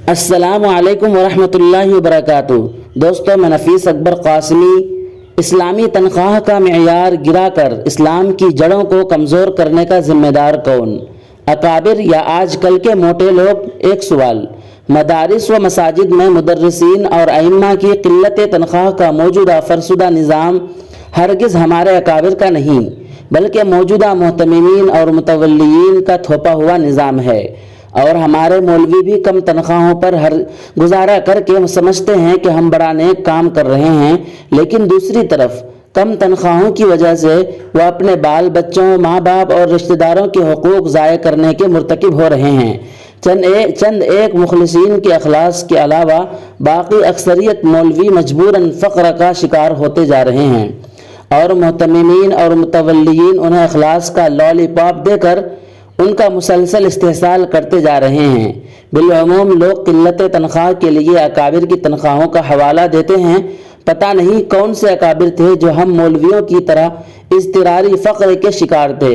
السلام علیکم ورحمۃ اللہ وبرکاتہ۔ دوستو، میں نفیس اکبر قاسمی اسلامی تنخواہ کا معیار گرا کر اسلام کی جڑوں کو کمزور کرنے کا ذمہ دار کون؟ اکابر یا آج کل کے موٹے لوگ؟ ایک سوال۔ مدارس و مساجد میں مدرسین اور ائمہ کی قلت تنخواہ کا موجودہ فرسودہ نظام ہرگز ہمارے اکابر کا نہیں، بلکہ موجودہ محتممین اور متولیین کا تھوپا ہوا نظام ہے۔ اور ہمارے مولوی بھی کم تنخواہوں پر گزارا کر کے سمجھتے ہیں کہ ہم بڑا نیک کام کر رہے ہیں، لیکن دوسری طرف کم تنخواہوں کی وجہ سے وہ اپنے بال بچوں، ماں باپ اور رشتہ داروں کے حقوق ضائع کرنے کے مرتکب ہو رہے ہیں۔ چند ایک مخلصین کے اخلاص کے علاوہ باقی اکثریت مولوی مجبوراً فقر کا شکار ہوتے جا رہے ہیں، اور محتممین اور متولیین انہیں اخلاص کا لالی پاپ دے کر ان کا مسلسل استحصال کرتے جا رہے ہیں۔ بالعموم لوگ قلت تنخواہ کے لیے اکابر کی تنخواہوں کا حوالہ دیتے ہیں۔ پتہ نہیں کون سے اکابر تھے جو ہم مولویوں کی طرح اضطراری فقر کے شکار تھے۔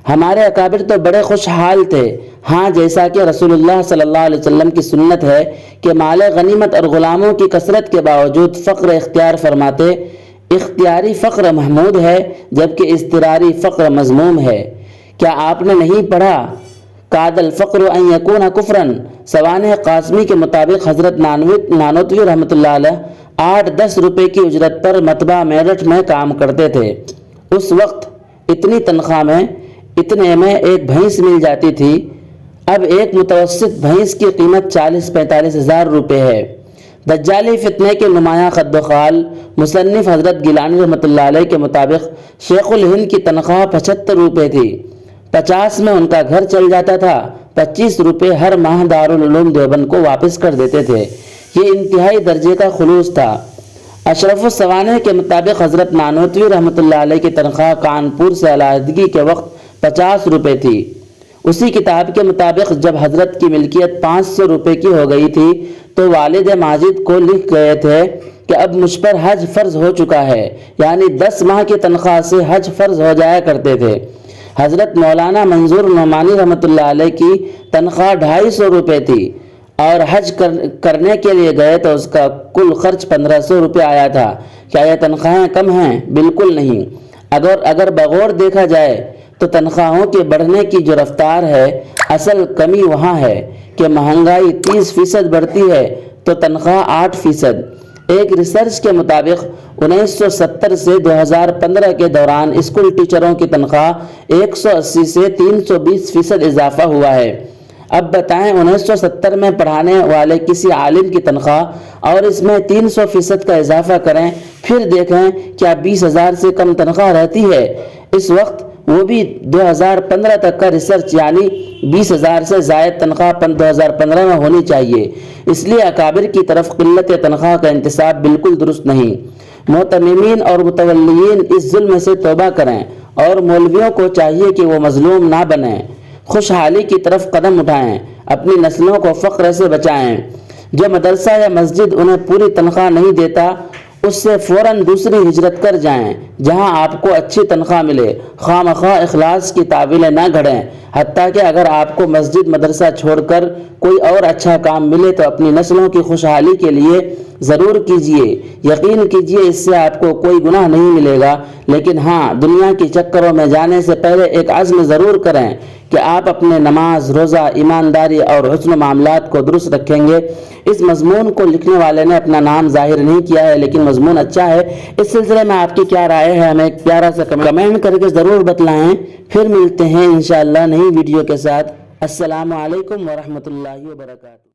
ہمارے اکابر تو بڑے خوشحال تھے۔ ہاں، جیسا کہ رسول اللہ صلی اللہ علیہ وسلم کی سنت ہے کہ مال غنیمت اور غلاموں کی کثرت کے باوجود فقر اختیار فرماتے۔ اختیاری فقر محمود ہے، جبکہ اضطراری فقر مذموم ہے۔ کیا آپ نے نہیں پڑھا کاد الفقر ان یکون کفرا؟ سوانح قاسمی کے مطابق حضرت نانوتوی رحمۃ اللہ علیہ 8-10 روپے کی اجرت پر مطبع میرٹھ میں کام کرتے تھے۔ اس وقت اتنی تنخواہ میں اتنے میں ایک بھینس مل جاتی تھی۔ اب ایک متوسط بھینس کی قیمت 40-45 ہزار روپے ہے۔ دجالی فتنے کے نمایاں خد و خال مصنف حضرت گیلانی رحمۃ اللہ علیہ کے مطابق شیخ الہند کی تنخواہ 75 روپے تھی۔ 50 میں ان کا گھر چل جاتا تھا۔ 25 روپے ہر ماہ دارالعلوم دیوبند کو واپس کر دیتے تھے۔ یہ انتہائی درجے کا خلوص تھا۔ اشرف السوانح کے مطابق حضرت نانوتوی رحمۃ اللہ علیہ کی تنخواہ کانپور سے علیحدگی کے وقت 50 روپے تھی۔ اسی کتاب کے مطابق جب حضرت کی ملکیت 500 روپے کی ہو گئی تھی تو والد ماجد کو لکھ گئے تھے کہ اب مجھ پر حج فرض ہو چکا ہے، یعنی 10 ماہ کی تنخواہ سے حج فرض ہو جایا کرتے تھے۔ حضرت مولانا منظور نعمانی رحمۃ اللہ علیہ کی تنخواہ 250 روپے تھی، اور حج کرنے کے لیے گئے تو اس کا کل خرچ 1500 روپے آیا تھا۔ کیا یہ تنخواہیں کم ہیں؟ بالکل نہیں۔ اگر بغور دیکھا جائے تو تنخواہوں کے بڑھنے کی جو رفتار ہے، اصل کمی وہاں ہے کہ مہنگائی 30% بڑھتی ہے تو تنخواہ 8%۔ ایک ریسرچ کے مطابق 1970 سے 2015 کے دوران اسکول ٹیچروں کی تنخواہ 180 سے 320% اضافہ ہوا ہے۔ اب بتائیں، 1970 میں پڑھانے والے کسی عالم کی تنخواہ اور اس میں 300% کا اضافہ کریں، پھر دیکھیں کیا 20,000 سے کم تنخواہ رہتی ہے؟ اس وقت وہ بھی 2015 تک کا ریسرچ، یعنی 20,000 سے زائد تنخواہ 2015 میں ہونی چاہیے۔ اس لیے اکابر کی طرف قلت تنخواہ کا انتساب بالکل درست نہیں۔ محتممین اور متولیین اس ظلم سے توبہ کریں، اور مولویوں کو چاہیے کہ وہ مظلوم نہ بنیں، خوشحالی کی طرف قدم اٹھائیں، اپنی نسلوں کو فقر سے بچائیں۔ جو مدرسہ یا مسجد انہیں پوری تنخواہ نہیں دیتا، اس سے فوراً دوسری ہجرت کر جائیں جہاں آپ کو اچھی تنخواہ ملے۔ خواہ مخواہ اخلاص کی تعویلیں نہ گھڑیں، حتیٰ کہ اگر آپ کو مسجد مدرسہ چھوڑ کر کوئی اور اچھا کام ملے تو اپنی نسلوں کی خوشحالی کے لیے ضرور کیجیے۔ یقین کیجیے اس سے آپ کو کوئی گناہ نہیں ملے گا، لیکن ہاں، دنیا کے چکروں میں جانے سے پہلے ایک عزم ضرور کریں کہ آپ اپنے نماز، روزہ، ایمانداری اور حسن معاملات کو درست رکھیں گے۔ اس مضمون کو لکھنے والے نے اپنا نام ظاہر نہیں کیا ہے، لیکن مضمون اچھا ہے۔ اس سلسلے میں آپ کی کیا رائے ہے؟ ہمیں ایک پیارا سا کمنٹ کر کے ضرور بتلائیں۔ پھر ملتے ہیں انشاءاللہ نئی ویڈیو کے ساتھ۔ السلام علیکم ورحمۃ اللہ وبرکاتہ۔